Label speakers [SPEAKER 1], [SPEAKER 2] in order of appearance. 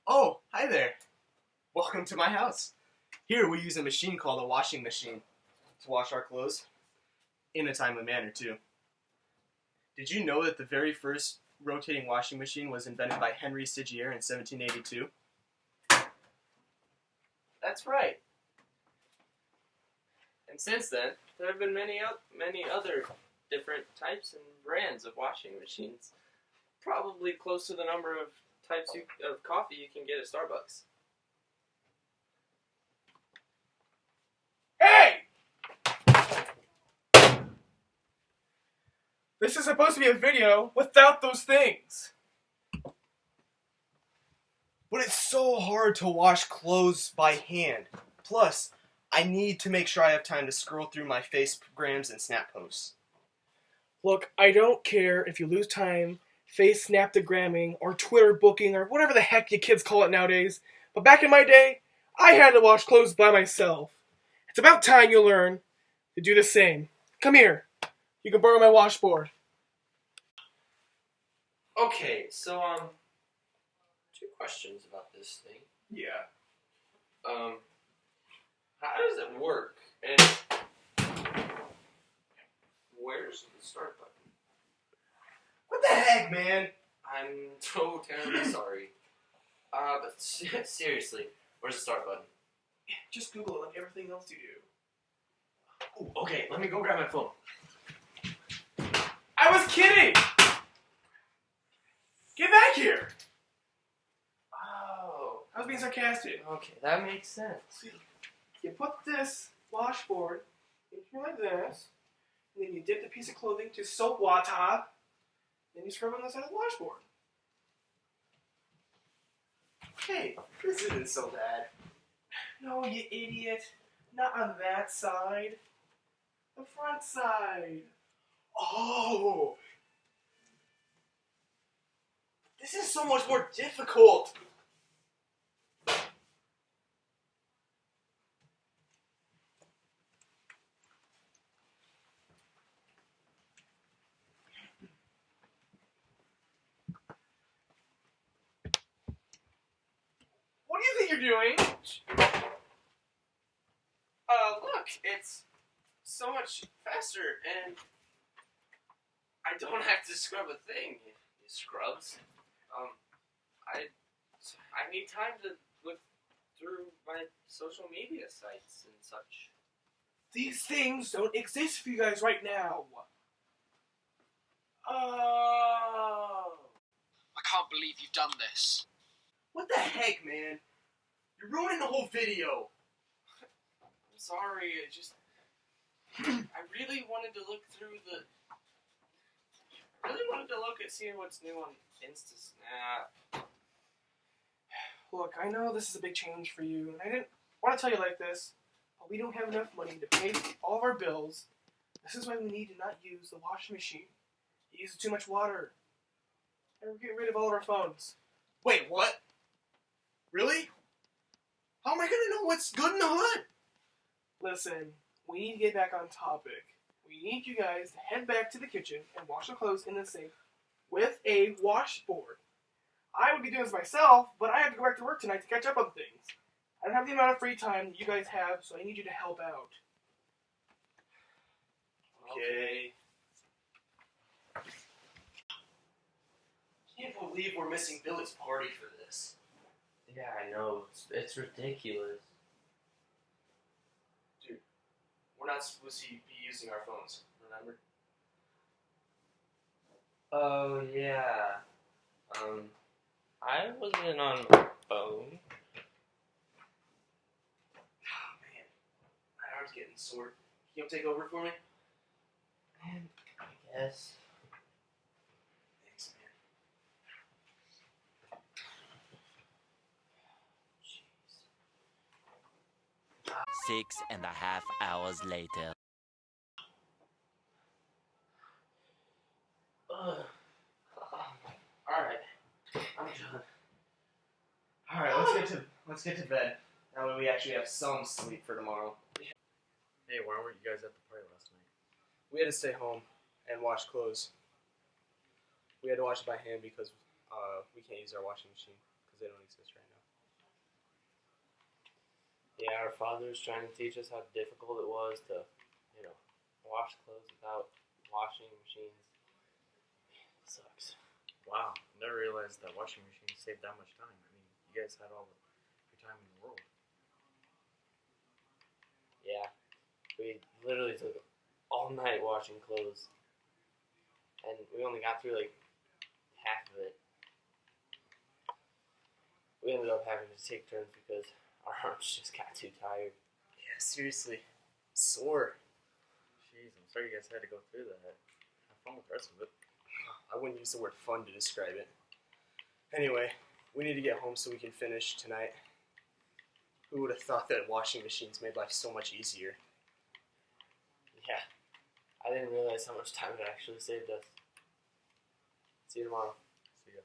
[SPEAKER 1] Oh, hi there. Welcome to my house. Here we use a machine called a washing machine to wash our clothes in a timely manner, too. Did you know that the very first rotating washing machine was invented by Henry Sigier in 1782? That's right. And since then, there have been many other different types and brands of washing machines. Probably close to the number of types of coffee you can get at Starbucks.
[SPEAKER 2] Hey! This is supposed to be a video without those things.
[SPEAKER 1] But it's so hard to wash clothes by hand. Plus, I need to make sure I have time to scroll through my Facegrams and Snap posts.
[SPEAKER 2] Look, I don't care if you lose time face snaptogramming or Twitter booking or whatever the heck you kids call it nowadays, but back in my day, I had to wash clothes by myself. It's about time you learn to do the same. Come here. You can borrow my washboard.
[SPEAKER 3] Okay, so, two questions about this thing.
[SPEAKER 2] Yeah.
[SPEAKER 3] How does it work? And where's the start button?
[SPEAKER 1] What the heck, man?
[SPEAKER 3] I'm so terribly sorry. But seriously, where's the start button?
[SPEAKER 2] Just Google it like everything else you do.
[SPEAKER 3] Ooh, okay, let me go grab my phone.
[SPEAKER 2] I was kidding! Get back here!
[SPEAKER 3] Oh,
[SPEAKER 2] I was being sarcastic.
[SPEAKER 3] okay, that makes sense.
[SPEAKER 2] You put this washboard in here like this, and then you dip the piece of clothing to soap water, then you scrub on the side of the washboard.
[SPEAKER 1] Hey, this isn't so bad.
[SPEAKER 2] No, you idiot. Not on that side. The front side.
[SPEAKER 1] Oh! This is so much more difficult!
[SPEAKER 2] What do you think you're doing?
[SPEAKER 3] Look, it's so much faster, and I don't have to scrub a thing. It scrubs. I need time to look through my social media sites and such.
[SPEAKER 2] These things don't exist for you guys right now. Oh.
[SPEAKER 4] I can't believe you've done this.
[SPEAKER 1] What the heck, man? You're ruining the whole video!
[SPEAKER 3] I'm sorry, I really wanted to look through I really wanted to look at seeing what's new on InstaSnap.
[SPEAKER 2] Look, I know this is a big change for you, and I didn't want to tell you like this, but we don't have enough money to pay all of our bills. This is why we need to not use the washing machine. It uses too much water. And we're getting rid of all of our phones.
[SPEAKER 1] Wait, what? Really? How am I gonna know what's good in the hood?
[SPEAKER 2] Listen, we need to get back on topic. We need you guys to head back to the kitchen and wash the clothes in the sink with a washboard. I would be doing this myself, but I have to go back to work tonight to catch up on things. I don't have the amount of free time that you guys have, so I need you to help out.
[SPEAKER 1] Okay. Can't believe we're missing Billy's party for this.
[SPEAKER 3] Yeah, I know. It's ridiculous.
[SPEAKER 1] Dude, we're not supposed to be using our phones, remember?
[SPEAKER 3] Oh, yeah. I wasn't on my phone.
[SPEAKER 1] Oh, man. My arm's getting sore. Can you take over for me?
[SPEAKER 3] I guess.
[SPEAKER 1] Thanks, man.
[SPEAKER 5] 6.5 hours later.
[SPEAKER 3] Alright. I'm done.
[SPEAKER 1] Alright, let's get to bed. That way we actually have some sleep for tomorrow.
[SPEAKER 6] Hey, why weren't you guys at the party last night?
[SPEAKER 1] We had to stay home and wash clothes. We had to wash it by hand because we can't use our washing machine because they don't exist right now.
[SPEAKER 3] Yeah, our father was trying to teach us how difficult it was to, wash clothes without washing machines. It sucks.
[SPEAKER 6] Wow, never realized that washing machines saved that much time. I mean, you guys had all the free time in the world.
[SPEAKER 3] Yeah, we literally took all night washing clothes, and we only got through like half of it. We ended up having to take turns because our arms just got too tired.
[SPEAKER 1] Yeah, seriously. Sore.
[SPEAKER 6] Jeez, I'm sorry you guys had to go through that. Have fun with the rest of it.
[SPEAKER 1] I wouldn't use the word fun to describe it. Anyway, we need to get home so we can finish tonight. Who would have thought that washing machines made life so much easier?
[SPEAKER 3] Yeah, I didn't realize how much time it actually saved us. See you tomorrow.
[SPEAKER 6] See ya.